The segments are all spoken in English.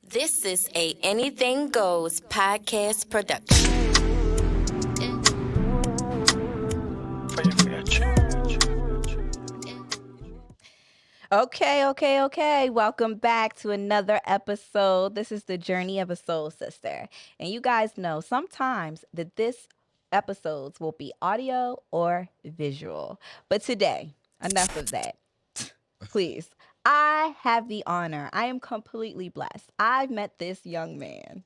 This is a Anything Goes podcast production. Okay. Welcome back to another episode. This is the journey of a soul sister. And you guys know sometimes that this episodes will be audio or visual. But today, enough of that. Please. I have the honor. I am completely blessed. I've met this young man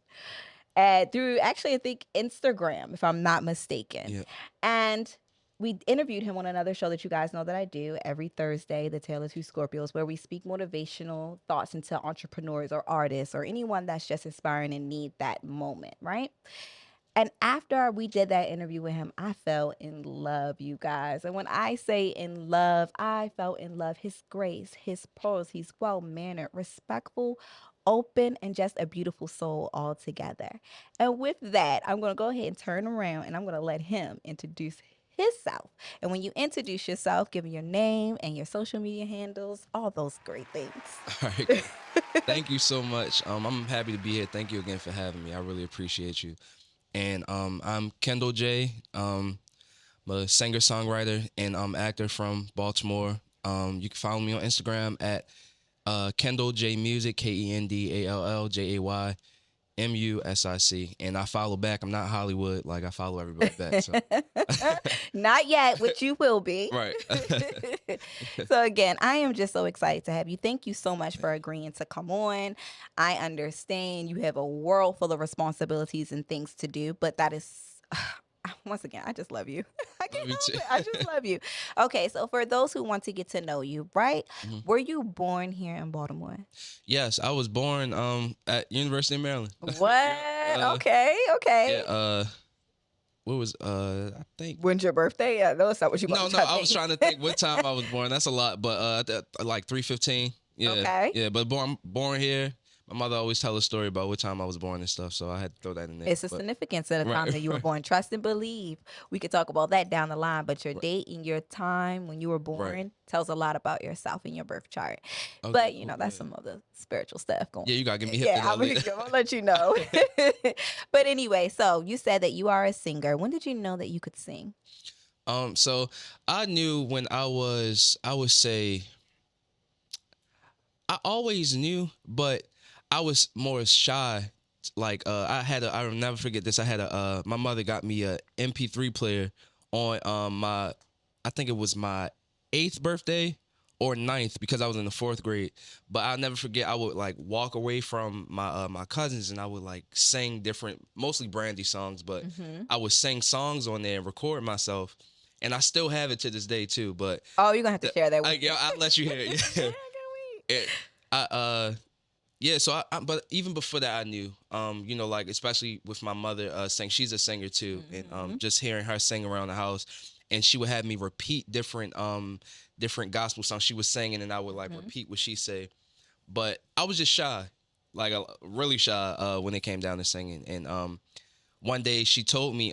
through actually, I think, Instagram, if I'm not mistaken. Yeah. And we interviewed him on another show that you guys know that I do every Thursday, The Tale of Two Scorpios, where we speak motivational thoughts into entrepreneurs or artists or anyone that's just inspiring and need that moment, right? And after we did that interview with him, I fell in love, you guys. And when I say in love, I fell in love. His grace, his pose, he's well-mannered, respectful, open, and just a beautiful soul altogether. And with that, I'm going to go ahead and turn around and I'm going to let him introduce himself. And when you introduce yourself, give me your name and your social media handles, all those great things. All right. Thank you so much. I'm happy to be here. Thank you again for having me. I really appreciate you. And I'm Kendall J. I'm a singer-songwriter and actor from Baltimore. You can follow me on Instagram at KendallJayMusic, KendallJayMusic. And I follow back. I'm not Hollywood. Like, I follow everybody back. So. Not yet, which you will be. Right. So again, I am just so excited to have you. Thank you so much for agreeing to come on. I understand you have a world full of responsibilities and things to do, but that is, once again, I just love you. I can't help it. I just love you. Okay, so for those who want to get to know you, right? Mm-hmm. Were you born here in Baltimore? Yes, I was born at University of Maryland. What? Okay. Yeah, what was I think? When's your birthday? Yeah, no, that's not what you. No. I was trying to think what time I was born. That's a lot, but like 3:15. Yeah. Okay. Yeah, but born here. My mother always tell a story about what time I was born and stuff, so I had to throw that in there. It's a significance of the time that you were born. Trust and believe. We could talk about that down the line, but your date and your time when you were born tells a lot about yourself in your birth chart. Okay, but, you know, that's some other spiritual stuff going on. Yeah, you got to give me hip. Yeah, I'll let you know. But anyway, so you said that you are a singer. When did you know that you could sing? So I knew when I would say, I always knew, but I was more shy. Like I'll never forget this. My mother got me a MP3 player on I think it was my 8th birthday or 9th, because I was in the 4th grade. But I'll never forget, I would like walk away from my cousins and I would like sing different, mostly Brandy songs, but I would sing songs on there and record myself. And I still have it to this day too. But you're gonna have to share that with me. I'll let you hear it. Yeah. I can't wait. Yeah, so but even before that, I knew, you know, like, especially with my mother saying, she's a singer too, and just hearing her sing around the house, and she would have me repeat different gospel songs she was singing, and I would like repeat what she said. But I was just shy, like really shy when it came down to singing. And one day she told me,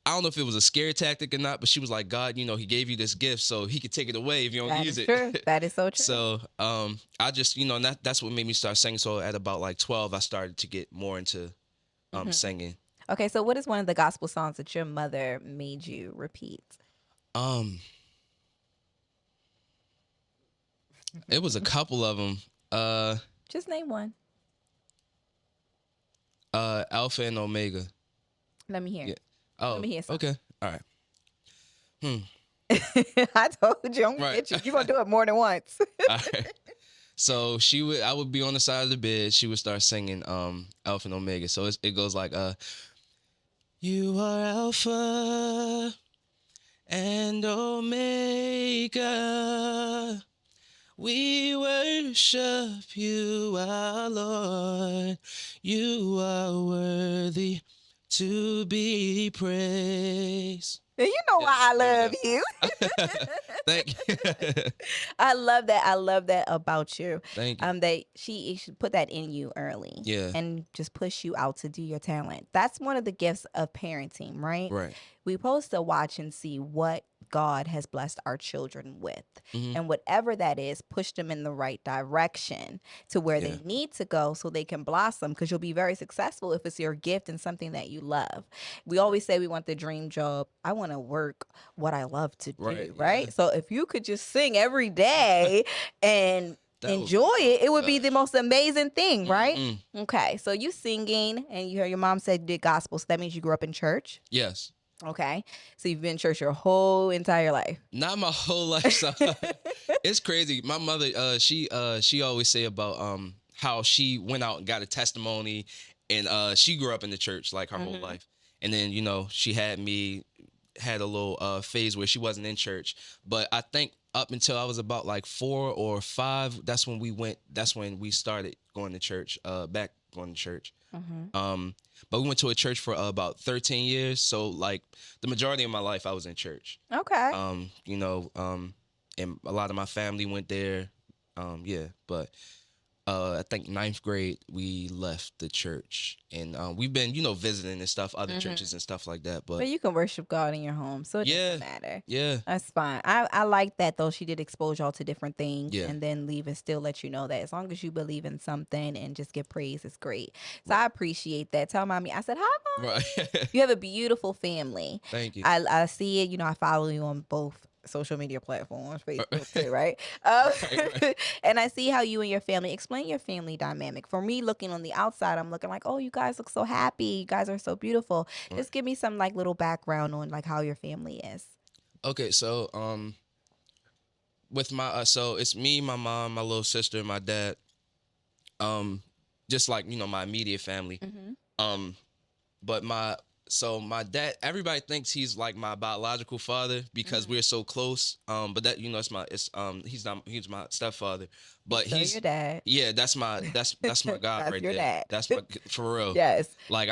I don't know if it was a scare tactic or not, but she was like, God, you know, he gave you this gift so he could take it away if you don't use it. True. That is so true. So I just, you know, that's what made me start singing. So at about like 12, I started to get more into singing. Okay, so what is one of the gospel songs that your mother made you repeat? It was a couple of them. Just name one. Alpha and Omega. Let me hear. Yeah. Oh, let me hear something. Okay. All right. I told you, I'm gonna get you. You're gonna do it more than once. All right. So I would be on the side of the bed. She would start singing Alpha and Omega. So it goes like, you are Alpha and Omega. We worship you, our Lord. You are worthy to be praised. You know why I love you. Thank you. I love that. I love that about you. Thank you. That she put that in you early. Yeah. And just push you out to do your talent. That's one of the gifts of parenting, right? Right. We're supposed to watch and see what God has blessed our children with. Mhm. And whatever that is, push them in the right direction to where Yeah. they need to go so they can blossom, because you'll be very successful if it's your gift and something that you love. We always say we want the dream job. I want to work what I love to Right, do, right? yeah. So if you could just sing every day and That would be enjoy it, it would be the gosh. most amazing thing, right? Mhm. Okay, so you singing, and you heard your mom said you did gospel, so that means you grew up in church. Yes. Okay, so you've been in church your whole entire life. Not my whole life. So it's crazy. My mother, she always say about how she went out and got a testimony, and she grew up in the church like her whole life, and then she had a little phase where she wasn't in church, but I think up until I was about like 4 or 5, that's when we started going to church, back going to church. But we went to a church for about 13 years. So like the majority of my life I was in church. Okay. And a lot of my family went there. Yeah, but I think 9th grade we left the church, and we've been visiting and stuff, other churches and stuff like that. But But you can worship God in your home, so it yeah, doesn't matter. yeah, That's fine. I like that, though. She did expose y'all to different things, Yeah. and then leave and still let you know that as long as you believe in something and just give praise, it's great. So I appreciate that. Tell mommy I said hi, Mommy. right. You have a beautiful family. Thank you. I see it. I follow you on both social media platforms, Facebook too, right? Right. And I see how you and your family, explain your family dynamic. For me, looking on the outside, I'm looking like, oh, you guys look so happy. You guys are so beautiful. Just give me some like little background on like how your family is. Okay, so with my so it's me, my mom, my little sister, and my dad. Just like my immediate family. But my dad, everybody thinks he's like my biological father because we're so close. But that he's my stepfather. But So he's your dad. Yeah, that's my God That's right your there. dad. That's my for real. Yes. Like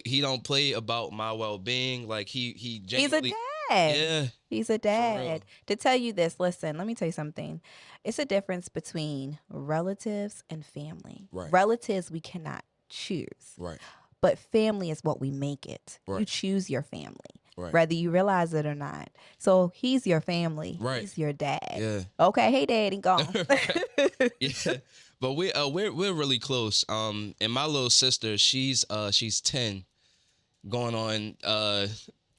he don't play about my well-being. Like he He's a genuinely. dad. Yeah. He's a real. dad. To tell you this, listen, let me tell you something. It's a difference between relatives and family. Right. Relatives we cannot choose. Right. But family is what we make it. You Right. choose your family, Right. whether you realize it or not. So he's your family. Right. He's your dad. Yeah. Okay, hey daddy, gone. Yeah, but we're really close. And my little sister, she's 10, going on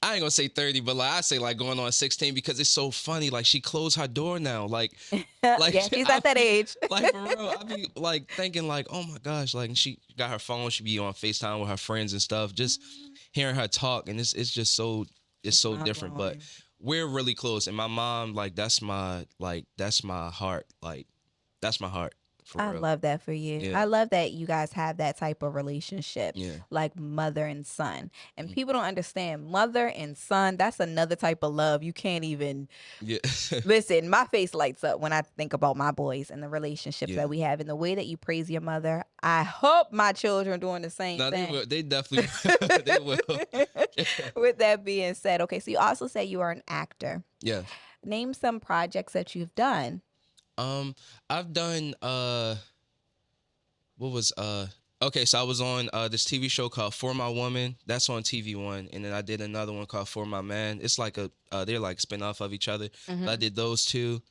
I ain't gonna say 30, but like I say like going on 16, because it's so funny. Like she closed her door now. Like Yeah, she's at that age. like for real, I be like thinking like, oh my gosh, like, and she got her phone, she be on FaceTime with her friends and stuff, just hearing her talk, and it's just so different. But we're really close, and my mom, like that's my heart, like that's my heart. For I real. love that for you. Yeah. I love that you guys have that type of relationship, Yeah. like mother and son. And people don't understand mother and son. That's another type of love. You can't even Yeah. listen. My face lights up when I think about my boys and the relationships Yeah. that we have, and the way that you praise your mother. I hope my children doing the same No, thing. they will. They definitely they will. With that being said, okay, so you also say you are an actor. Yeah. Name some projects that you've done. I've done what was okay, so I was on this TV show called For My Woman. That's on TV1, and then I did another one called For My Man. It's like they're like spin-off of each other. But I did those two.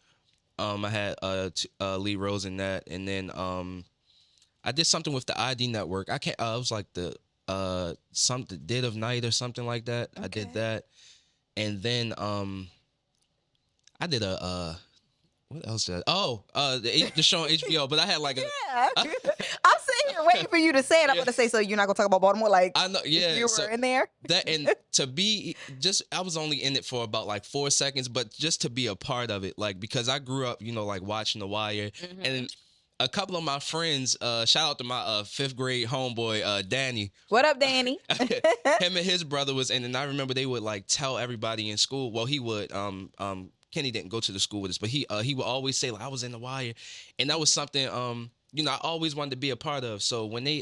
I had lead roles in that, and then I did something with the ID Network. I can't. It was like the something Dead of Night or something like that. I did that, and then I did a what else did I? Oh, the show on HBO. But I had like a. Yeah. I'm sitting here waiting for you to say it. I'm going to say, so you're not going to talk about Baltimore? Like, I know, yeah. you were in there? That, and to be I was only in it for about like 4 seconds, but just to be a part of it, like, because I grew up, like watching The Wire, and a couple of my friends, shout out to my 5th grade homeboy, Danny. What up, Danny? Him and his brother was in, and I remember they would like tell everybody in school. Well, he would, Kenny didn't go to the school with us, but he would always say like, I was in The Wire, and that was something I always wanted to be a part of. So when they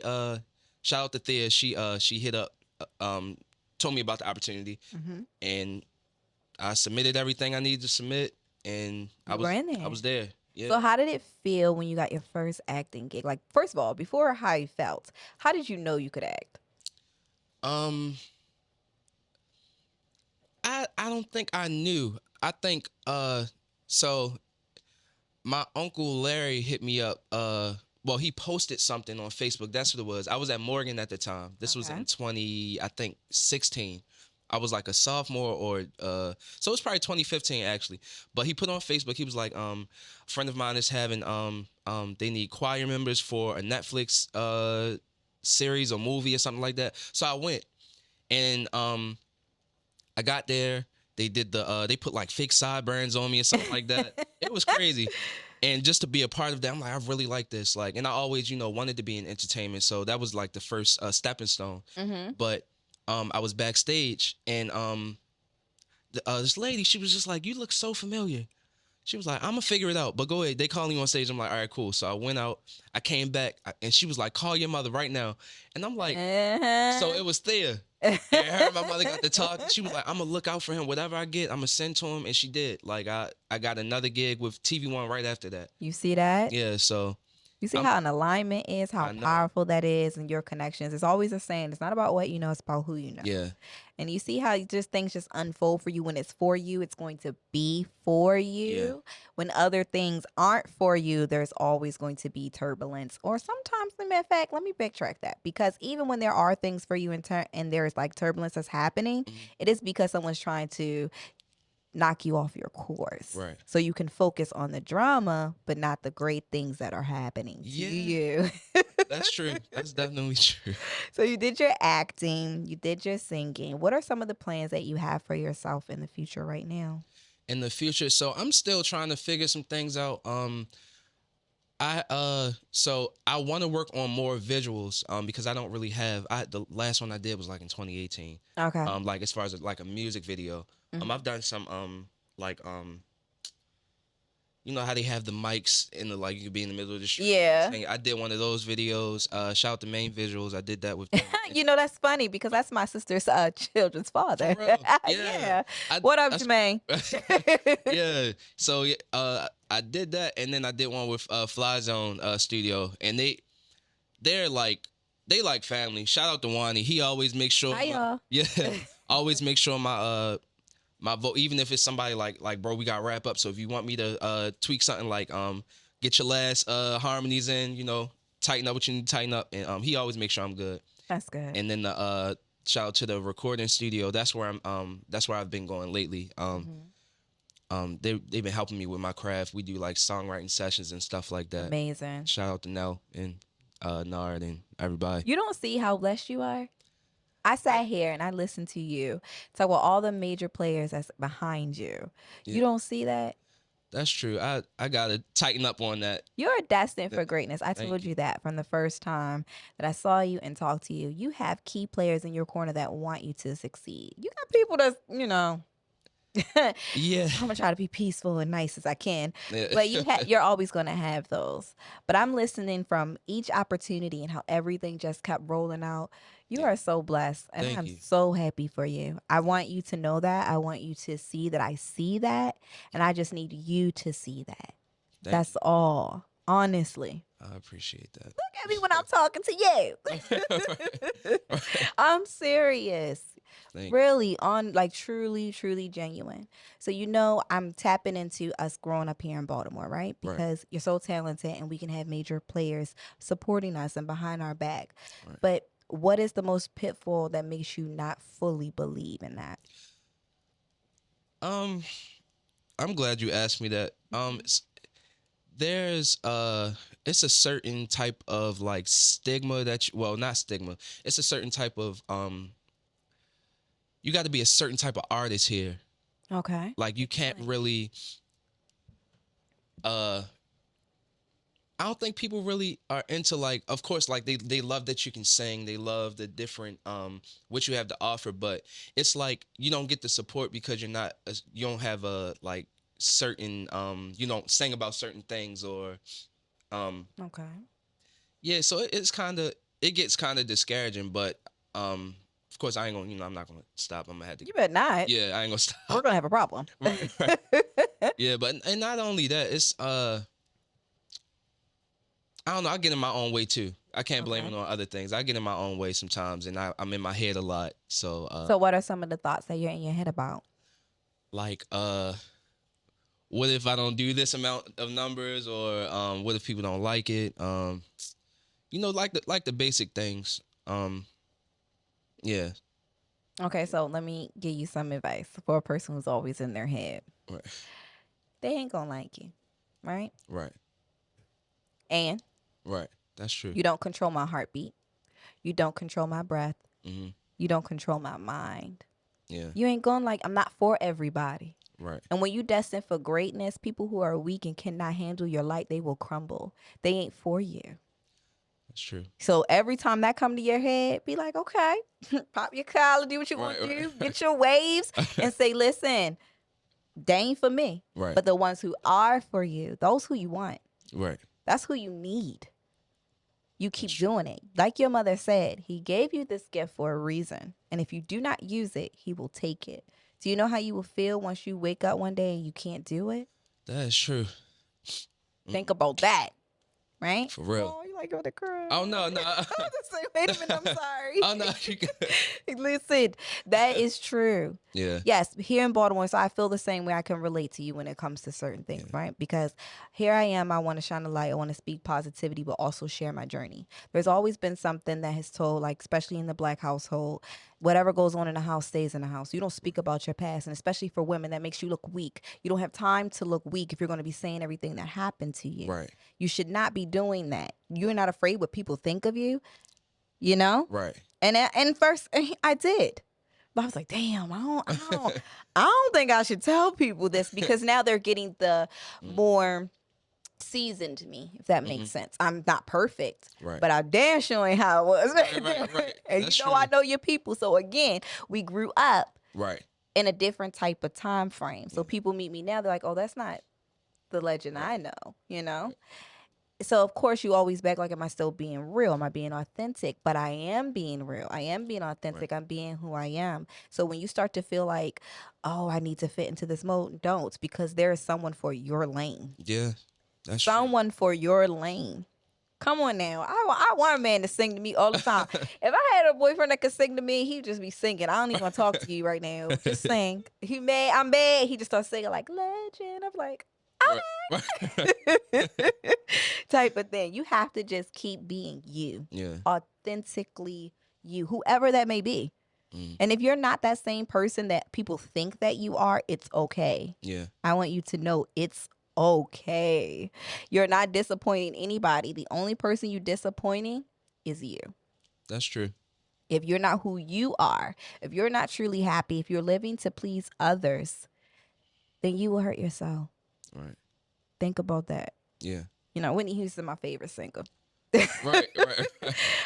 shout out to Thea, she hit up, told me about the opportunity, and I submitted everything I needed to submit, and I was there. Yeah. So how did it feel when you got your first acting gig? Like, first of all, before how you felt, how did you know you could act? I don't think I knew. I think so my uncle Larry hit me up. Well, he posted something on Facebook. That's what it was. I was at Morgan at the time. This was in 2016. I was like a sophomore or so it's probably 2015 actually. But he put on Facebook, he was like, a friend of mine is having they need choir members for a Netflix series or movie or something like that. So I went and I got there. They did they put like fake sideburns on me or something like that. It was crazy. And just to be a part of that, I'm like, I really like this. Like, and I always, wanted to be in entertainment. So that was like the first stepping stone. But I was backstage and this lady, she was just like, you look so familiar. She was like, I'm gonna figure it out, but go ahead. They calling you on stage. I'm like, all right, cool. So I went out, I came back, and she was like, call your mother right now. And I'm like, so it was Thea. And her and my mother got to talk. She was like, I'm gonna look out for him. Whatever I get, I'm gonna send to him. And she did. Like I got another gig with TV One right after that. You see that? Yeah, so you see how an alignment is, how powerful that is, and your connections. It's always a saying, it's not about what you know, it's about who you know. Yeah. And you see how things just unfold for you. When it's for you, it's going to be for you. Yeah. When other things aren't for you, there's always going to be turbulence. Or sometimes, in fact, let me backtrack that. Because even when there are things for you and there's like turbulence that's happening, it is because someone's trying to knock you off your course. Right. So you can focus on the drama, but not the great things that are happening to you. That's true. That's definitely true. So you did your acting, you did your singing. What are some of the plans that you have for yourself in the future right now? In the future, so I'm still trying to figure some things out. So I want to work on more visuals because I don't really have. The last one I did was like in 2018. Okay. Like as far as like a music video. I've done some you know how they have the mics in the like you could be in the middle of the street. Yeah. I did one of those videos. Shout out to Main Visuals. I did that with. That's funny because that's my sister's children's father. Yeah. What up, Jermaine? Yeah. So I did that, and then I did one with Fly Zone Studio, and they like family. Shout out to Wani. He always makes sure. Hi, y'all. Yeah. Always make sure my vote, even if it's somebody like bro, we got to wrap up. So if you want me to tweak something like get your last harmonies in, tighten up what you need to tighten up, and he always makes sure I'm good. That's good. And then shout out to the recording studio. That's where I've been going lately. They've been helping me with my craft. We do like songwriting sessions and stuff like that. Amazing. Shout out to Nell and Nard and everybody. You don't see how blessed you are? I sat here and I listened to you talk about all the major players that's behind you. Yeah. You don't see that? That's true. I got to tighten up on that. You're destined for greatness. I told you that from the first time that I saw you and talked to you. You have key players in your corner that want you to succeed. You got people that's, yeah. I'm gonna try to be peaceful and nice as I can, but you're always gonna have those. But I'm listening from each opportunity and how everything just kept rolling out. You are so blessed, and I'm so happy for you. I want you to know that. I want you to see that I see that, and I just need you to see that. That's all, honestly. I appreciate that. Look at me when I'm talking to you. I'm serious. Really, truly, truly genuine. So, I'm tapping into us growing up here in Baltimore, right? Because you're so talented and we can have major players supporting us and behind our back. Right. But what is the most pitfall that makes you not fully believe in that? I'm glad you asked me that. It's a certain type of like stigma not stigma. It's a certain type of you got to be a certain type of artist here. Okay. Like you can't really I don't think people really are into like, of course, like they love that you can sing, they love the different what you have to offer, but it's like you don't get the support because you don't have a like certain you don't sing about certain things or okay. Yeah, so it gets kind of discouraging, but of course I ain't gonna I'm not gonna stop. I'm gonna have to. You better not. Yeah, I ain't gonna stop. We're gonna have a problem. Right. Yeah, and not only that, it's I don't know. I get in my own way too. I can't blame it on other things. I get in my own way sometimes, and I'm in my head a lot. So what are some of the thoughts that you're in your head about? Like what if I don't do this amount of numbers, or what if people don't like it? Like the basic things. Yeah. Okay, so let me give you some advice for a person who's always in their head. Right. They ain't gonna like you, right? Right. And Right. That's true. you don't control my heartbeat. You don't control my breath. Mm-hmm. You don't control my mind. Yeah. You ain't gonna like, I'm not for everybody. Right. And when you destined for greatness, people who are weak and cannot handle your light, they will crumble. They ain't for you. That's true. So every time that come to your head, be like, okay, pop your collar, do what you want to do, get your waves, and say, listen, they ain't for me. Right. But the ones who are for you, those who you want, Right. that's who you need. You keep doing it. Like your mother said, he gave you this gift for a reason. And if you do not use it, he will take it. Do you know how you will feel once you wake up one day and you can't do it? That is true. Think about that. Right? For real. Oh, you like going to cry. Oh, no. I was just say, wait a minute, I'm sorry. Oh, no. You can... Listen, that is true. Yeah. Yes, here in Baltimore, so I feel the same way. I can relate to you when it comes to certain things, right? Because here I am, I want to shine a light, I want to speak positivity, but also share my journey. There's always been something that has told, like, especially in the Black household, whatever goes on in the house stays in the house. You don't speak about your past, and especially for women, that makes you look weak. You don't have time to look weak if you're going to be saying everything that happened to you. Right. You should not be doing that. You're not afraid what people think of you, you know? Right. And first I did. But I was like, damn, I don't think I should tell people this, because now they're getting the more seasoned me, if that makes sense. I'm not perfect, Right. but I damn sure ain't how it was. Right. And That's you know, true. I know your people. So again, we grew up Right. in a different type of time frame. So people meet me now, they're like, oh, that's not the legend I know, you know? So of course you always back like, am I still being real? Am I being authentic? But I am being real. I am being authentic. Right. I'm being who I am. So when you start to feel like, oh, I need to fit into this mode, don't, because there is someone for your lane. Yeah, that's someone true. For your lane. Come on now. I want a man to sing to me all the time. If I had a boyfriend that could sing to me, he'd just be singing. I don't even want to talk to you right now. Just sing. He mad, I'm mad. He just starts singing like legend. I'm like, type of thing. You have to just keep being you. Yeah. Authentically you, whoever that may be. And if you're not that same person that people think that you are, it's okay. Yeah. I want you to know it's okay. You're not disappointing anybody. The only person you're disappointing is you. That's true. If you're not who you are, if you're not truly happy, if you're living to please others, then you will hurt yourself. Right. Think about that. Yeah. You know, Whitney Houston, my favorite singer. Right.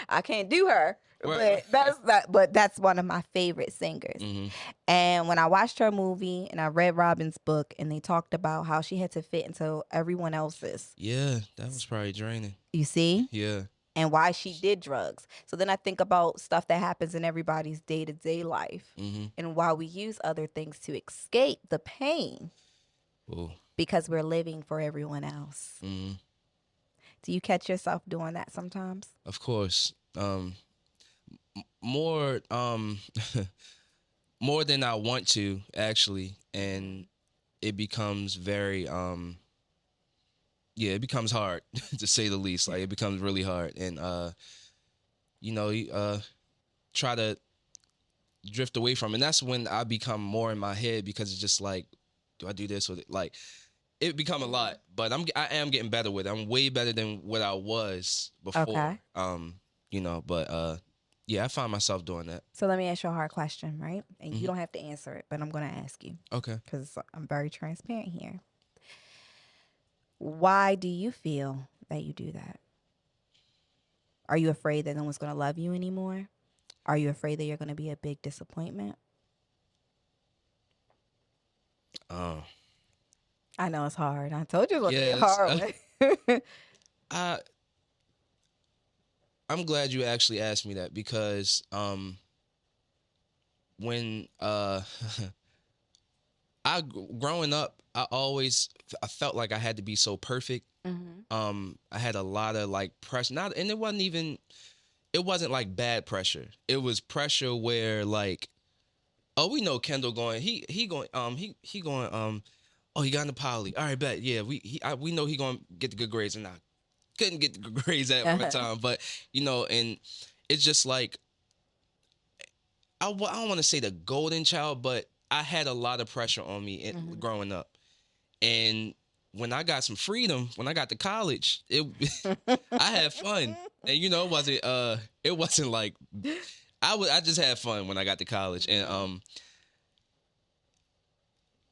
I can't do her, right. but that's one of my favorite singers. Mm-hmm. And when I watched her movie and I read Robin's book, and they talked about how she had to fit into everyone else's. Yeah, that was probably draining. You see? Yeah. And why she did drugs. So then I think about stuff that happens in everybody's day-to-day life, and why we use other things to escape the pain. Ooh. Because we're living for everyone else. Do you catch yourself doing that sometimes? Of course. More more than I want to, actually. And it becomes very it becomes hard to say the least. Like, it becomes really hard. And try to drift away from it. And that's when I become more in my head, because it's just like, do I do this or like, it become a lot, but I am getting better with it. I'm way better than what I was before. Okay. I find myself doing that. So let me ask you a hard question, right? And you don't have to answer it, but I'm going to ask you. Okay. Because I'm very transparent here. Why do you feel that you do that? Are you afraid that no one's going to love you anymore? Are you afraid that you're going to be a big disappointment? I know it's hard. I told you it was going to be hard. I'm glad you actually asked me that, because when growing up, I felt like I had to be so perfect. I had a lot of like pressure, and it wasn't like bad pressure. It was pressure where like, oh, we know Kendall going, he going oh, he got into poly. All right, bet. Yeah, we know he gonna get the good grades, and I couldn't get the good grades at one time. But and it's just like I don't want to say the golden child, but I had a lot of pressure on me growing up, and when I got some freedom, when I got to college, I had fun, and it wasn't like I just had fun when I got to college, and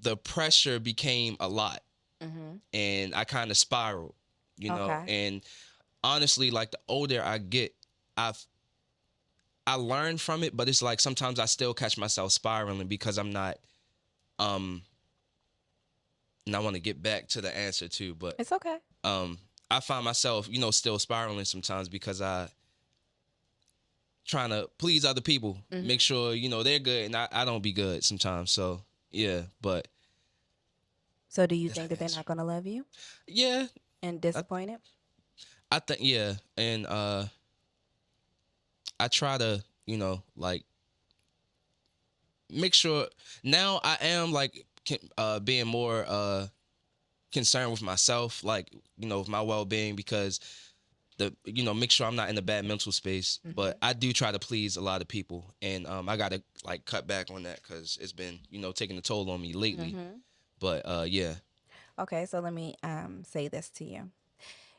the pressure became a lot, and I kind of spiraled, and honestly, like the older I get, I learn from it, but it's like sometimes I still catch myself spiraling because I'm not, and I want to get back to the answer too, but it's okay. I find myself, still spiraling sometimes because I trying to please other people, make sure, they're good, and I don't be good sometimes. So yeah, but. So do you think that they're not going to love you? Yeah. And disappointed? I think, yeah. And I try to, like make sure now I am like being more concerned with myself, like, with my well-being, because make sure I'm not in a bad mental space. But I do try to please a lot of people, and I got to like cut back on that because it's been, taking a toll on me lately. But yeah. Okay, so let me say this to you.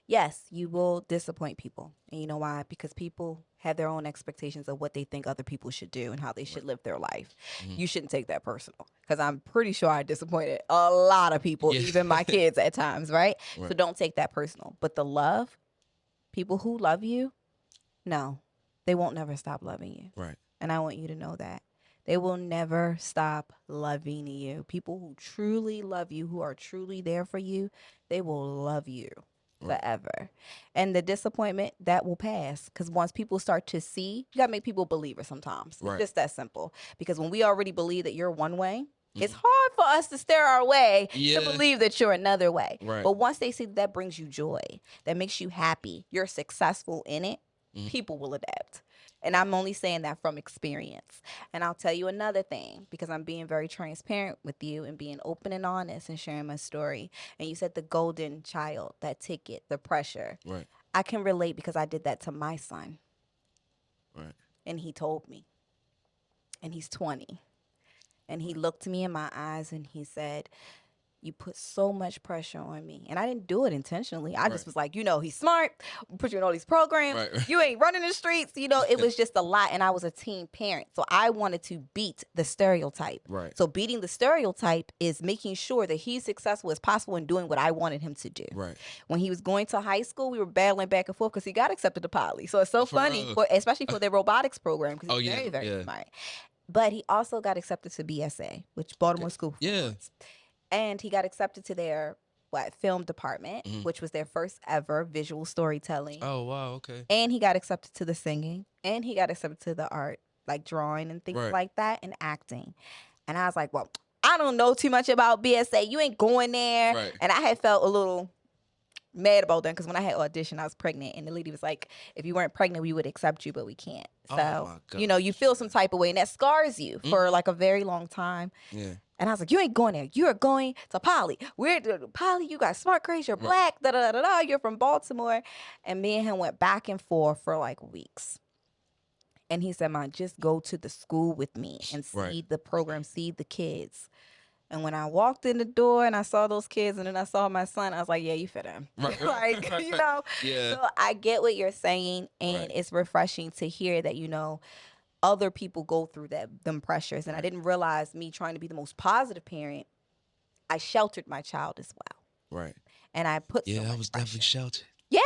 Yes, you will disappoint people. And you know why? Because people have their own expectations of what they think other people should do and how they should live their life. You shouldn't take that personal, because I'm pretty sure I disappointed a lot of people, even my kids at times, right? So don't take that personal. But the love, people who love you, no, they won't never stop loving you. Right. And I want you to know that. They will never stop loving you. People who truly love you, who are truly there for you, they will love you forever. And the disappointment, that will pass, because once people start to see, you got to make people believers sometimes. It's just that simple. Because when we already believe that you're one way, it's hard for us to stare our way to believe that you're another way. But once they see that brings you joy, that makes you happy, you're successful in it, people will adapt. And I'm only saying that from experience. And I'll tell you another thing, because I'm being very transparent with you and being open and honest and sharing my story. And you said the golden child, that ticket, the pressure. Right. I can relate, because I did that to my son. Right. And he told me. And he's 20. And he looked me in my eyes and he said, you put so much pressure on me. And I didn't do it intentionally. I just was like, he's smart. We put you in all these programs. Right. You ain't running the streets. It was just a lot. And I was a teen parent. So I wanted to beat the stereotype. Right. So beating the stereotype is making sure that he's successful as possible in doing what I wanted him to do. Right. When he was going to high school, we were battling back and forth because he got accepted to poly. So it's so funny, especially for their robotics program, because he's very, very smart. But he also got accepted to BSA, which Baltimore School for Arts. And he got accepted to their film department, which was their first ever visual storytelling. Oh, wow, okay. And he got accepted to the singing, and he got accepted to the art, like drawing and things like that, and acting. And I was like, well, I don't know too much about BSA. You ain't going there. Right. And I had felt a little mad about that, because when I had auditioned, I was pregnant, and the lady was like, if you weren't pregnant, we would accept you, but we can't. So, you feel some type of way, and that scars you for like a very long time. Yeah. And I was like, you ain't going there. You are going to poly. We're poly. You got smart grades. You're black. Da da da da. You're from Baltimore. And me and him went back and forth for like weeks. And he said, "Man, just go to the school with me and see the program, see the kids." And when I walked in the door and I saw those kids, and then I saw my son, I was like, yeah, you fit in. Like, Yeah. So I get what you're saying, and it's refreshing to hear that, other people go through them pressures. And I didn't realize, me trying to be the most positive parent, I sheltered my child as well. Right. And I put so I much was pressure. definitely sheltered. Yeah.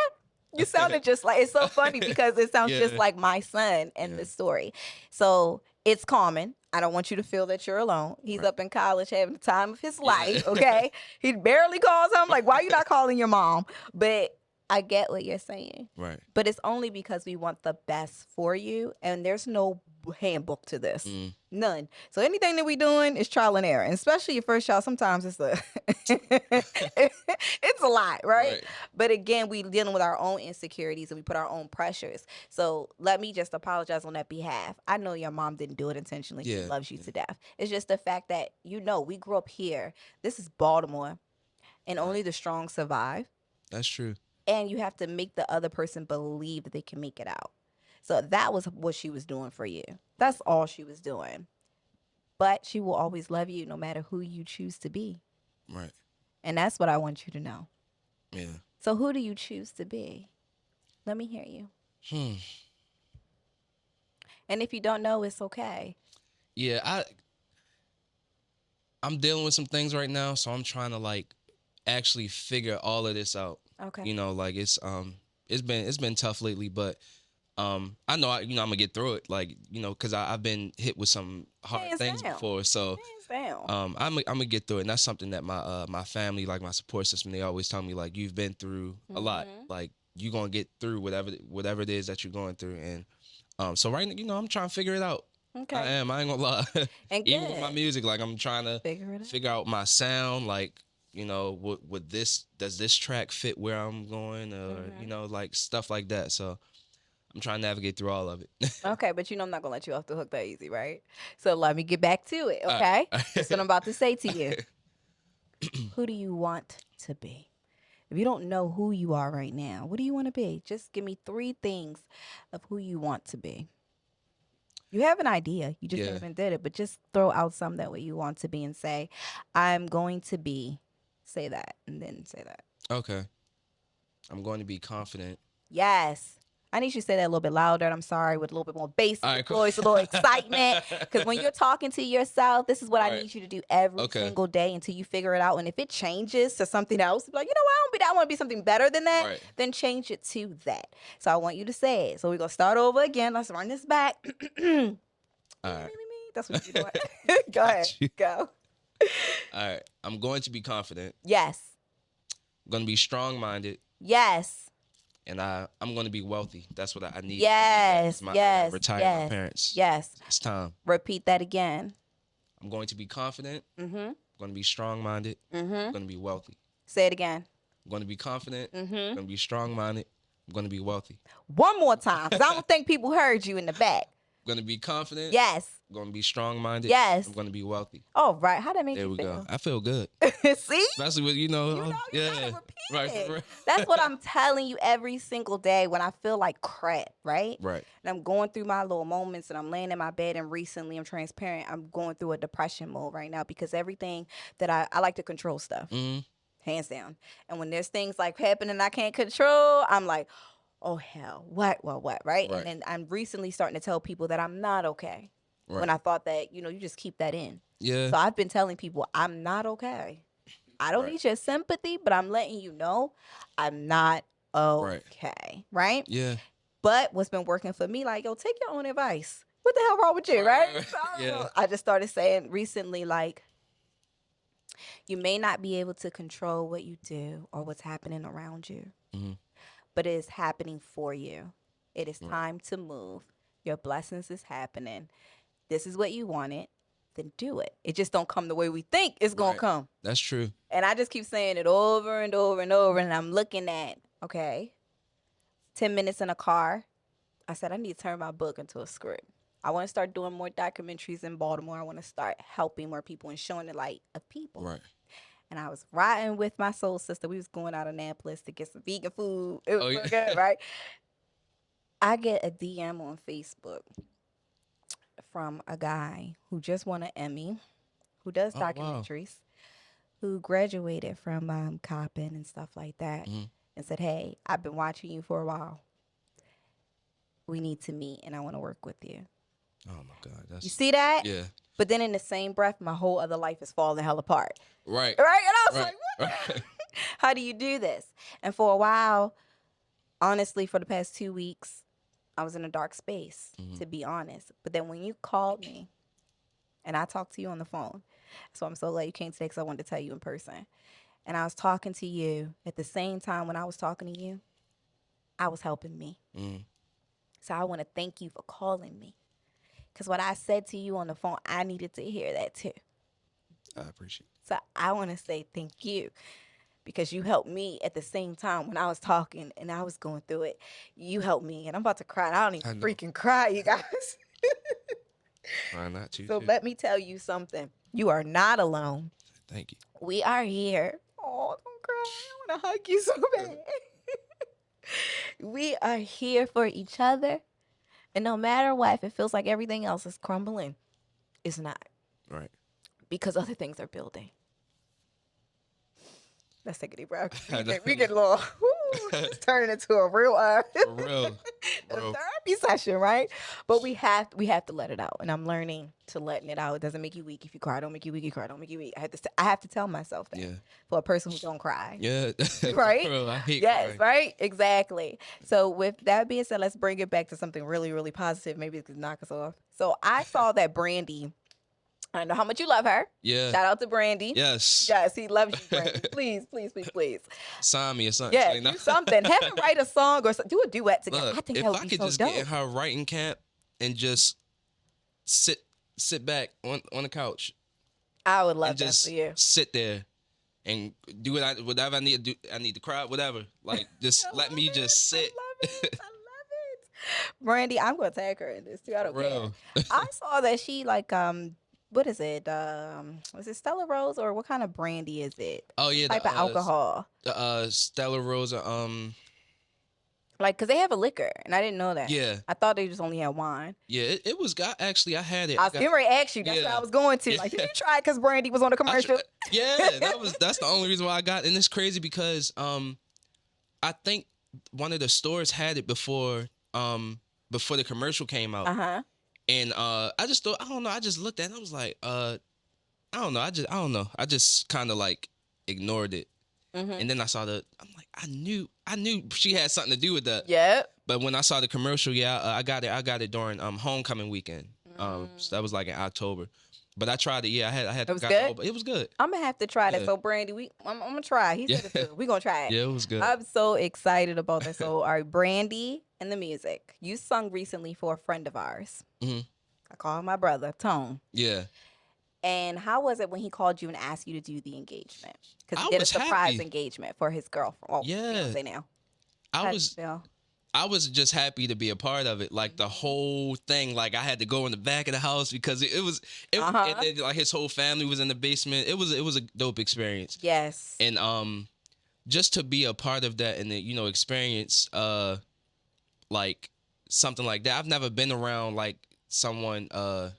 You sounded just like, it's so funny because it sounds just like my son in the story. So it's common. I don't want you to feel that you're alone. He's up in college having the time of his life, okay? He barely calls home. Like, why are you not calling your mom? But I get what you're saying. Right. But it's only because we want the best for you, and there's no handbook to this. None. So anything that we doing is trial and error, and especially your first child. Sometimes it's it's a lot, right? But again, we dealing with our own insecurities and we put our own pressures. So let me just apologize on that behalf. I know your mom didn't do it intentionally. She loves you to death. It's just the fact that we grew up here. This is Baltimore, and only the strong survive. That's true. And you have to make the other person believe that they can make it out. So that was what she was doing for you. That's all she was doing. But she will always love you no matter who you choose to be. Right. And that's what I want you to know. Yeah. So who do you choose to be? Let me hear you. And if you don't know, it's okay. Yeah, I'm dealing with some things right now, so I'm trying to like actually figure all of this out. Okay. You know, like it's been tough lately, but I know I'm gonna get through it. Like, you know, because I've been hit with some hard things before, so I'm gonna get through it. And that's something that my family, like my support system, they always tell me, like, you've been through a lot. Like, you're gonna get through whatever it is that you're going through. And so right now, you know, I'm trying to figure it out. Okay. I am. I ain't gonna lie. And even with my music, like, I'm trying to figure out my sound. Like, you know, does this track fit where I'm going, or you know, like stuff like that. So I'm trying to navigate through all of it. Okay, but you know I'm not going to let you off the hook that easy, right? So let me get back to it, okay? That's what I'm about to say to you. Who do you want to be? If you don't know who you are right now, what do you want to be? Just give me 3 things of who you want to be. You have an idea. You just haven't did it, but just throw out some that way you want to be and say, I'm going to be, say that, and then say that. Okay. I'm going to be confident. Yes. I need you to say that a little bit louder. I'm sorry, with a little bit more bass in your Cool. voice, a little excitement. Because when you're talking to yourself, this is what I need you to do every single day until you figure it out. And if it changes to something else, like, you know what, I want to be something better than that, then change it to that. So I want you to say it. So we're going to start over again. Let's run this back. All right. That's what you're doing. Go ahead. Go. All right. I'm going to be confident. Yes. I'm going to be strong-minded. Yes. And I'm going to be wealthy. That's what I need. Yes. Yes. Retire my parents. Yes. It's time. Repeat that again. I'm going to be confident. I'm going to be strong-minded. I'm going to be wealthy. Say it again. I'm going to be confident. I'm going to be strong-minded. I'm going to be wealthy. One more time, because I don't think people heard you in the back. I'm going to be confident. Yes. I'm going to be strong-minded. Yes. I'm going to be wealthy. Oh, right. How that make there you feel? There we go. I feel good. See? Especially with, you know you gotta repeat it. Right. That's what I'm telling you every single day when I feel like crap, right? Right. And I'm going through my little moments and I'm laying in my bed, and recently, I'm transparent, I'm going through a depression mode right now because everything that I like to control stuff. Hands down. And when there's things like happening I can't control, I'm like, oh hell, what, right? And then I'm recently starting to tell people that I'm not okay. Right. When I thought that, you just keep that in. Yeah. So I've been telling people I'm not okay. I don't need your sympathy, but I'm letting you know I'm not okay. Right? Yeah. But what's been working for me, like, yo, take your own advice. What the hell wrong with you, right? So I just started saying recently, like, you may not be able to control what you do or what's happening around you. But it is happening for you. It is time to move. Your blessings is happening. This is what you wanted. Then do it. It just don't come the way we think it's going to come. That's true. And I just keep saying it over and over and over. And I'm looking at, 10 minutes in a car. I said, I need to turn my book into a script. I want to start doing more documentaries in Baltimore. I want to start helping more people and showing the light of people. Right. And I was riding with my soul sister. We was going out of Annapolis to get some vegan food. It was so good, right? I get a DM on Facebook from a guy who just won an Emmy, who does documentaries, who graduated from Coppin and stuff like that, and said, hey, I've been watching you for a while. We need to meet, and I want to work with you. Oh, my God. You see that? Yeah. But then in the same breath, my whole other life is falling the hell apart. Right. Right? And I was like, what? How do you do this? And for a while, honestly, for the past 2 weeks, I was in a dark space, to be honest. But then when you called me and I talked to you on the phone, so I'm so glad you came today because I wanted to tell you in person. And I was talking to you at the same time when I was talking to you, I was helping me. So I want to thank you for calling me. Because what I said to you on the phone, I needed to hear that too. I appreciate it. So I want to say thank you because you helped me at the same time when I was talking and I was going through it. You helped me, and I'm about to cry. And I don't even freaking cry, you guys. Why not you? So too. let me tell you something. You are not alone. Thank you. We are here. Oh, don't cry. I want to hug you so bad. We are here for each other. And no matter what, if it feels like everything else is crumbling, it's not. Right. Because other things are building. Let's take a deep breath. We get a little, it's turning into a real, For real. a therapy session, right? But we have to let it out. And I'm learning to letting it out. It doesn't make you weak if you cry. Don't make you weak. You cry. Don't make you weak. I have to tell myself that. Yeah. For a person who don't cry. Yeah. Right? For real, I hate yes, crying. right? Exactly. So with that being said, let's bring it back to something really, really positive. Maybe it could knock us off. So I saw that Brandy, I know how much you love her. Yeah. Shout out to Brandy. Yes. Yes, he loves you, Brandy. Please, please, please, please. Sign me or something. Yeah, Like, no. do something. Have her write a song or do a duet together. Look, I think if that would I be could so just dope. get in her writing camp and just sit back on the couch I would love and that just for you. sit there and do whatever I need to do. I need to cry, whatever. Like, just let me just sit. I love it. Brandy, I'm gonna tag her in this too. I don't care. Real. I saw that she what is it? Was it Stella Rose or what kind of brandy is it? Oh yeah, Type of alcohol. The Stella Rosa. Like, cause they have a liquor, and I didn't know that. Yeah. I thought they just only had wine. Yeah, it was got. Actually, I had it. I was getting ready to ask you. That's what I was going to. Like, did you try it? Cause Brandy was on the commercial. Yeah, that's the only reason why I got. And it's crazy because I think one of the stores had it before the commercial came out. And I just thought, I don't know, I just looked at it and I was like, I don't know. I just kind of like ignored it. And then I saw I'm like, I knew she had something to do with that. Yep. But when I saw the commercial, I got it during homecoming weekend. So that was like in October. But I tried it. Yeah, I had. It was good? It was good. I'm gonna have to try that. Yeah. So Brandy, I'm gonna try. He said it too. We gonna try it. Yeah, it was good. I'm so excited about that. So, all right, Brandy and the music. You sung recently for a friend of ours. Mhm. I call him my brother, Tone. Yeah. And how was it when he called you and asked you to do the engagement? Because I he did a was surprise happy. engagement for his girlfriend. Oh, Yeah. fiance now. I was just happy to be a part of it. Like the whole thing, like I had to go in the back of the house because it was and then, like his whole family was in the basement. It was a dope experience. Yes. And just to be a part of that and then, experience like something like that. I've never been around like someone I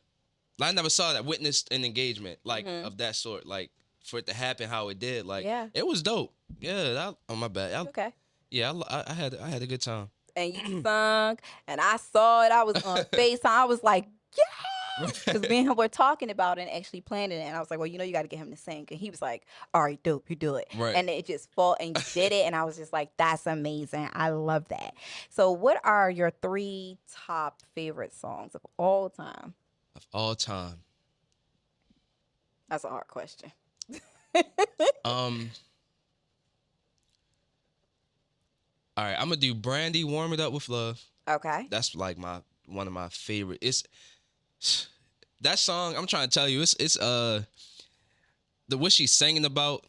never saw that, witnessed an engagement like of that sort, like for it to happen how it did. Like it was dope. Yeah, my bad. Okay. Yeah, I had a good time. And you sung, and I saw it. I was on FaceTime. I was like, yeah. Because me and him were talking about it and actually planning it. And I was like, well, you got to get him to sing. And he was like, all right, dope, you do it. Right. And it just fall and you did it. And I was just like, that's amazing. I love that. So what are your 3 top favorite songs of all time? Of all time. That's a hard question. All right, I'm gonna do Brandy, Warm It Up with Love. Okay. That's like one of my favorite. It's that song. I'm trying to tell you, it's what she's singing about.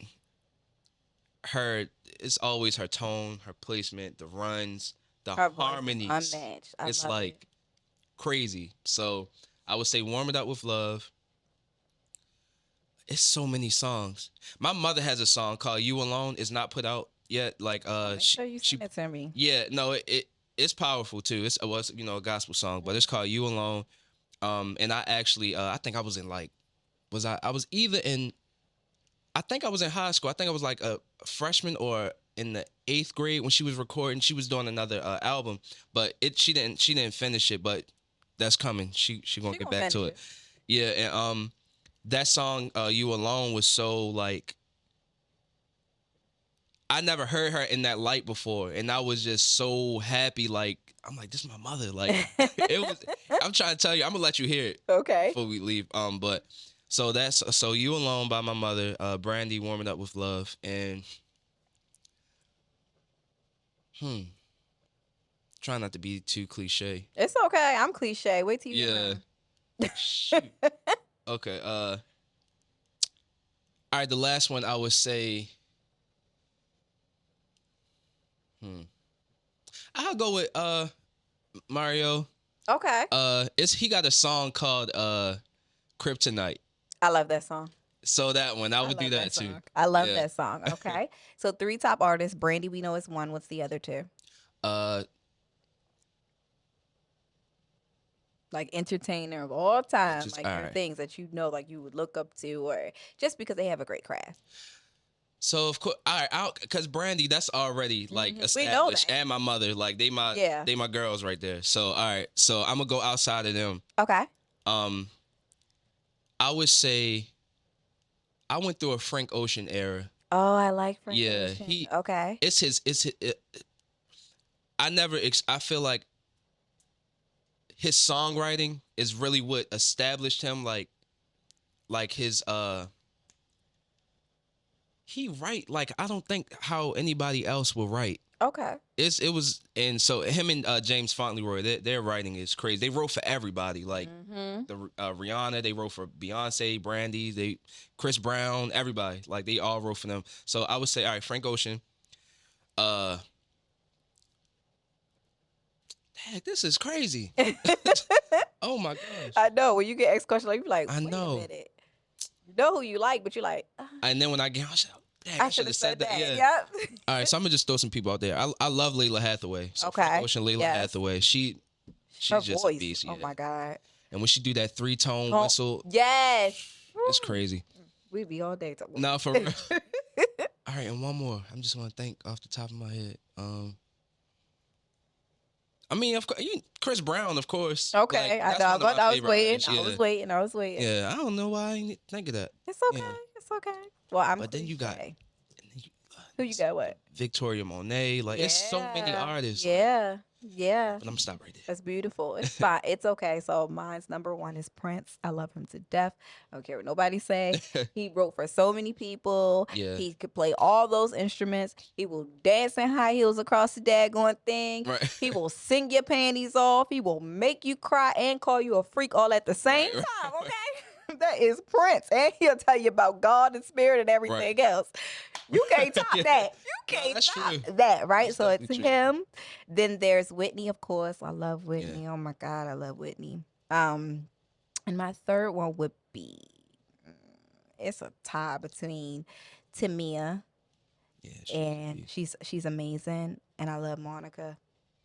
It's always her tone, her placement, the runs, the harmonies. Unmatched. It's like crazy. So I would say Warm It Up with Love. It's so many songs. My mother has a song called You Alone. It's not put out yet. Like you sent it to me. Yeah, no, it's powerful too. It's a gospel song, but it's called You Alone. And I actually I think I was in like I was either in I think I was in high school. I think I was like a freshman or in the 8th grade when she was recording. She was doing another album, but she didn't finish it, but that's coming. She gonna get back to it. Yeah, and that song You Alone was so like I never heard her in that light before, and I was just so happy. Like I'm like, this is my mother. Like it was. I'm trying to tell you. I'm gonna let you hear it. Okay. Before we leave. But so You Alone by my mother. Brandy, Warm It Up with Love, and trying not to be too cliche. It's okay. I'm cliche. Wait till you Yeah. learn. Shoot. Okay. All right. The last one I would say. I'll go with Mario. Okay. He got a song called Kryptonite. I love that song. So that one, I would do love that too. song. I love Yeah. that song. Okay. So 3 top artists. Brandy, we know is one. What's the other 2? Like entertainer of all time, Just- like all your right. things that you know, like you would look up to, or just because they have a great craft. So of course, all right, because Brandy, that's already like We know established, that. and my mother, like they my girls right there. So all right, so I'm gonna go outside of them. Okay. I would say I went through a Frank Ocean era. Oh, I like Frank Yeah, Ocean. Okay. It's his. I feel like his songwriting is really what established him. Like his he write like I don't think how anybody else will write. Okay. It was, and so him and James Fauntleroy, their writing is crazy. They wrote for everybody, like the Rihanna. They wrote for Beyonce, Brandy, Chris Brown, everybody. Like they all wrote for them. So I would say, all right, Frank Ocean. Heck, this is crazy. Oh my gosh. I know when you get asked questions, like you be like, I know. Wait a minute. You know who you like, but you're like, And then when I get, I should have said that. Yeah. Yep. All right, so I'm gonna just throw some people out there. I love Layla Hathaway. So Okay. Frank Ocean, Layla Yes. Hathaway. She's Her just voice. a beast. Oh Yeah. my God. And when she do that 3-tone Oh, whistle, yes. it's crazy. We be all day talking. No, for real. All right, and one more. I'm just gonna think off the top of my head. I mean, of course, Chris Brown, of course. Okay, Like, I know, that's one of but my I was favorite waiting. artists, I yeah. was waiting. Yeah, I don't know why I didn't think of that. It's okay. Yeah. It's okay. Well, I'm. But then you got cliche. Who you got? What? Victoria Monet. Like, it's so many artists. Yeah. Yeah. But I'm gonna stop right there. That's beautiful. It's fine. It's okay. So mine's number 1 is Prince. I love him to death. I don't care what nobody say. He wrote for so many people. Yeah. He could play all those instruments. He will dance in high heels across the daggone thing. Right. He will sing your panties off. He will make you cry and call you a freak all at the same Right, time. Okay. That is Prince. And he'll tell you about God and spirit and everything else. You can't top Yeah. that. You can't that's top true. that, right? That's So it's definitely true. him. Then there's Whitney, of course. I love Whitney. Oh my God, I love Whitney. And my third one would be it's a tie between Tamia Yeah, and she's amazing. And I love Monica.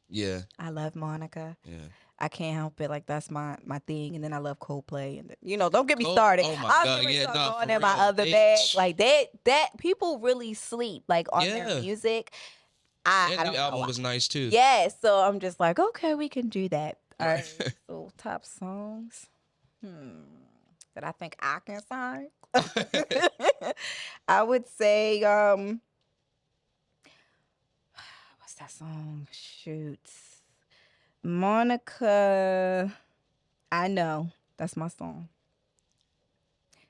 yeah, I love Monica. yeah. I can't help it. Like that's my thing. And then I love Coldplay. And don't get me Oh, started. oh my I'll God, get ready to yeah, start no, going for in my real. other They- bag. Like that people really sleep like on their Yeah. music. I That don't new know album why. was nice too. Yeah, so I'm just like, okay, we can do that. All right. So top songs. That I think I can sign. I would say what's that song? Shoot. Monica. I know. That's my song.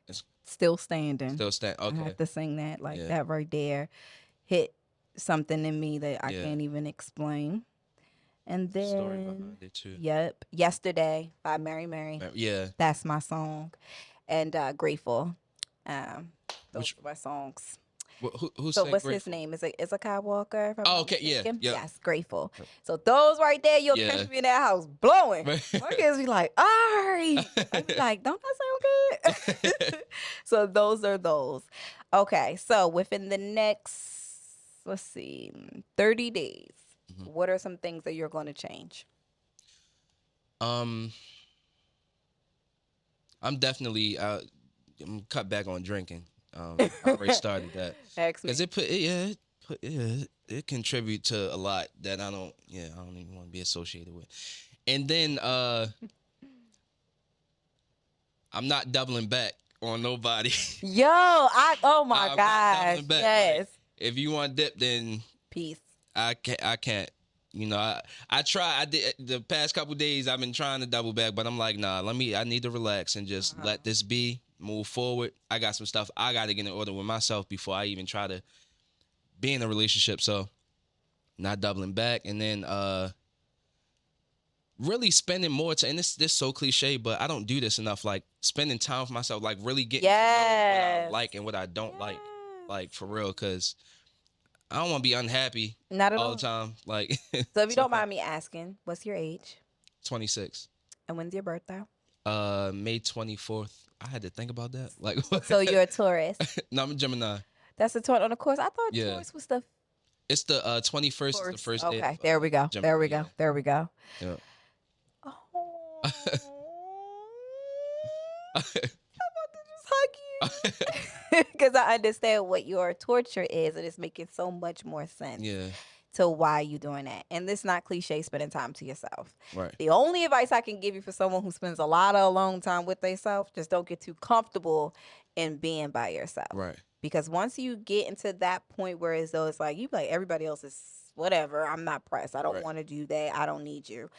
It's- Still standing. Still stand. I Okay. have to sing that. Like Yeah. that right there hit something in me that I Yeah. can't even explain. And Story then, behind it too. yep, Yesterday by Mary Mary. Yeah. That's my song. And Grateful. Those Which- are my songs. Who So sang what's Grateful? his name? Is it Kai Walker? if I'm Oh, not okay, yeah, mistaken? yep. Yes, Grateful. So those right there, you'll Yeah. catch me in that house blowing. Right. My kids be like, Ari. I be like, don't that sound good? So those are those. Okay, so within the next, let's see, 30 days, what are some things that you're going to change? I'm definitely I'm cut back on drinking. I already started that Ask me. because it contribute to a lot that I don't even want to be associated with. And then I'm not doubling back on nobody. Oh my I'm not gosh. doubling back. Yes. Like, if you want dip, then Peace. I can't. I try. I did the past couple days. I've been trying to double back, but I'm like, nah. I need to relax and just let this be. Move forward. I got some stuff I got to get in order with myself before I even try to be in a relationship. So, not doubling back. And then really spending more time, and this so cliche, but I don't do this enough. Like spending time with myself, like really getting to know what I like and what I don't like for real. Cause I don't want to be unhappy Not at all all. the time. Like, So if you don't mind me asking, what's your age? 26. And when's your birthday? May 24th. I had to think about that. Like, So you're a Taurus. no, I'm a Gemini. That's a Taurus. On the course, I thought Yeah. Taurus was the It's the 21st is the first day. Okay, Of, there we go. Gemini, There we go. There we go. Yeah. Oh. I'm about to just hug you. Because I understand what your torture is, and it's making so much more sense Yeah. to why you doing that. And this not cliche, spending time to yourself. Right. The only advice I can give you for someone who spends a lot of alone time with themselves, just don't get too comfortable in being by yourself. Right. Because once you get into that point where it's though it's like you like everybody else is whatever, I'm not pressed. I don't Right. want to do that. I don't need you.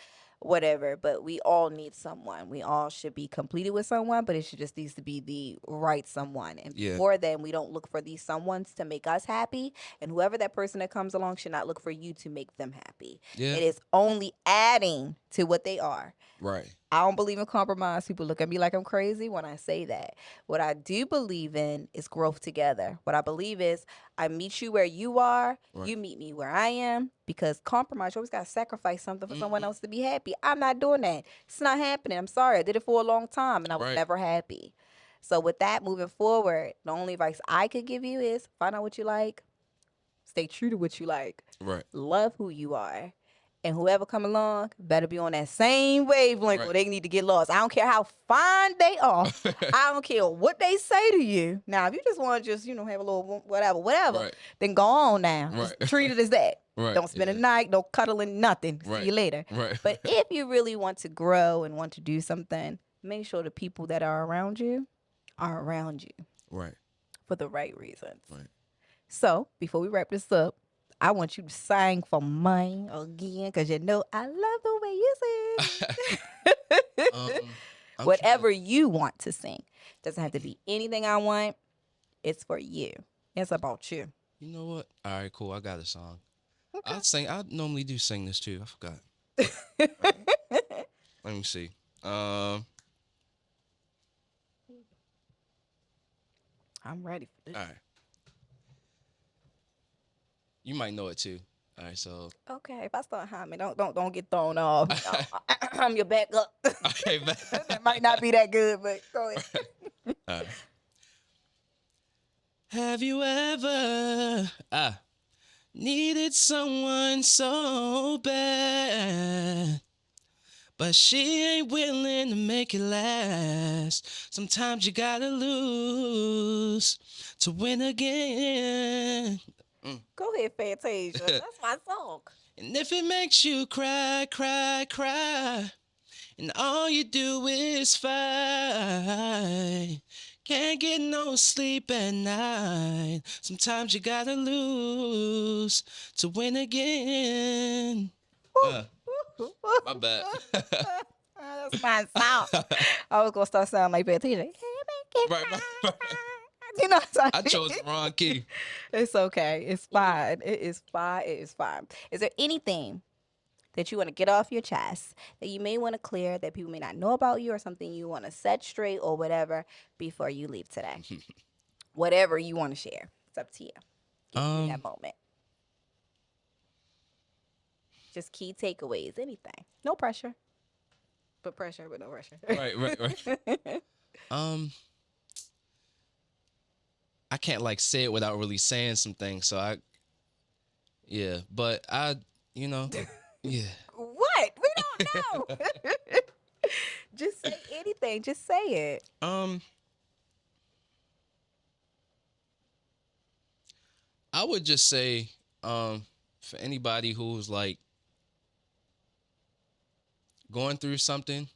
Whatever. But we all need someone. We all should be completed with someone, but it should just needs to be the right someone. And Yeah. before then, we don't look for these someones to make us happy. And whoever that person that comes along should not look for you to make them happy. Yeah. It is only adding to what they are. Right. I don't believe in compromise. People look at me like I'm crazy when I say that. What I do believe in is growth together. What I believe is I meet you where you are, Right. you meet me where I am, because compromise, you always got to sacrifice something for someone Mhm. else to be happy. I'm not doing that. It's not happening. I'm sorry. I did it for a long time and I was Right. never happy. So with that, moving forward, the only advice I could give you is find out what you like, stay true to what you like, Right. love who you are. And whoever come along better be on that same wavelength or Right. they need to get lost. I don't care how fine they are. I don't care what they say to you. Now, if you just want to just, have a little whatever, Right. then go on now. Right. Just treat it as that. Right. Don't spend a Yeah. night, no cuddling, nothing. Right. See you later. Right. But if you really want to grow and want to do something, make sure the people that are around you Right. for the right reasons. Right. So, before we wrap this up, I want you to sing for mine again because I love the way you sing. I'm Whatever you want to sing. Doesn't have to be anything I want. It's for you. It's about you. You know what? All right, cool. I got a song. Okay. I normally do sing this too. I forgot. Let me see. I'm ready for this. All right. You might know it too. All right, so. Okay, if I start humming, don't get thrown off. I'm your backup. Okay, man. That might not be that good, but go ahead. All right. Have you ever needed someone so bad, but she ain't willing to make it last? Sometimes you gotta lose to win again. Go ahead, Fantasia. That's my song. And if it makes you cry, cry, cry, and all you do is fight, can't get no sleep at night, sometimes you gotta lose to win again. My bad. That's my song. I was gonna start sounding like Fantasia. Right. You know what I'm I chose the wrong key. It's okay. It's fine. It is fine. It is fine. Is there anything that you want to get off your chest that you may want to clear that people may not know about you or something you want to set straight or whatever before you leave today? Whatever you want to share. It's up to you. Give me that moment. Just key takeaways. Anything. No pressure. But pressure, but no pressure. Right. I can't say it without really saying some things. So yeah. What? We don't know. Just say anything. Just say it. I would just say, for anybody who's going through something,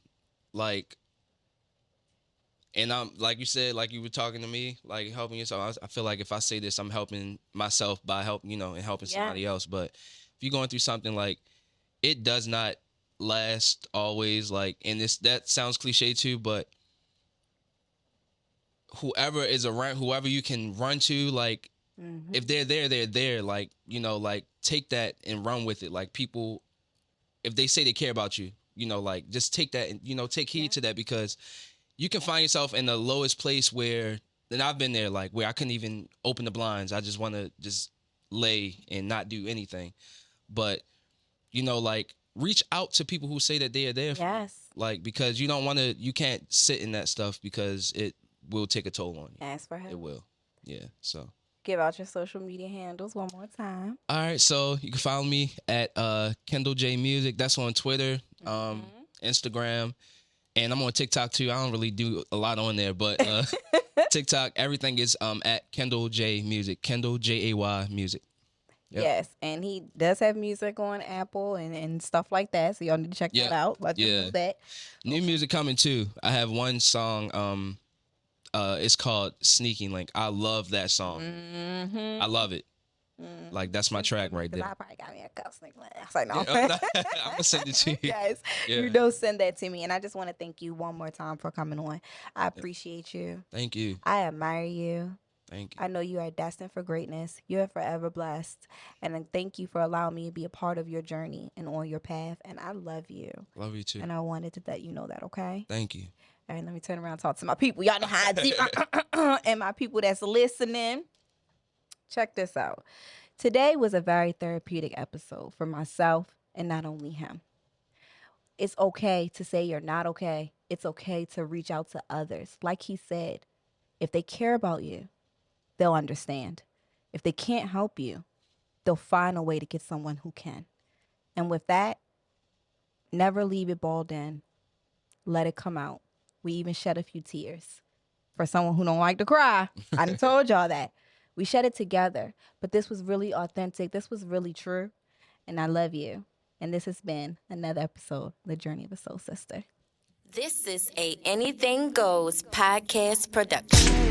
and I'm like you said, like you were talking to me, helping yourself. I feel like if I say this, I'm helping myself by and helping somebody else. But if you're going through something, it does not last always. And that sounds cliche too, but whoever is around, whoever you can run to, if they're there, they're there. Take that and run with it. People, if they say they care about you, like just take that and, take heed to that, because you can find yourself in the lowest place where, and I've been there, like where I couldn't even open the blinds. I just want to just lay and not do anything. But, like reach out to people who say that they are there for you. Yes. Like, because you can't sit in that stuff, because it will take a toll on you. Ask for help. It will. Yeah. So give out your social media handles one more time. All right. So you can follow me at KendallJayMusic. That's on Twitter, Instagram, and I'm on TikTok too. I don't really do a lot on there, but TikTok, everything is at KendallJayMusic, KendallJay Music. Yep. Yes, and he does have music on Apple and stuff like that, so y'all need to check that out. Let you know that. New music coming too. I have one song. It's called Sneaking Link. I love that song. I love it. Like, that's my track right there. I probably got me a cup sneak link. I was like, no. I'm gonna send it to you. Yes, you know, send that to me. And I just want to thank you one more time for coming on. I appreciate you. Thank you. I admire you. Thank you. I know you are destined for greatness. You are forever blessed. And then thank you for allowing me to be a part of your journey and on your path. And I love you. Love you too. And I wanted to let you know that, okay? Thank you. All right, let me turn around and talk to my people. Y'all know how I do. And my people that's listening, check this out. Today was a very therapeutic episode for myself and not only him. It's okay to say you're not okay. It's okay to reach out to others. Like he said, if they care about you, they'll understand. If they can't help you, they'll find a way to get someone who can. And with that, never leave it balled in. Let it come out. We even shed a few tears. For someone who don't like to cry, I done told y'all that. We shed it together. But this was really authentic. This was really true. And I love you. And this has been another episode, The Journey of a Soul Sister. This is a Anything Goes podcast production.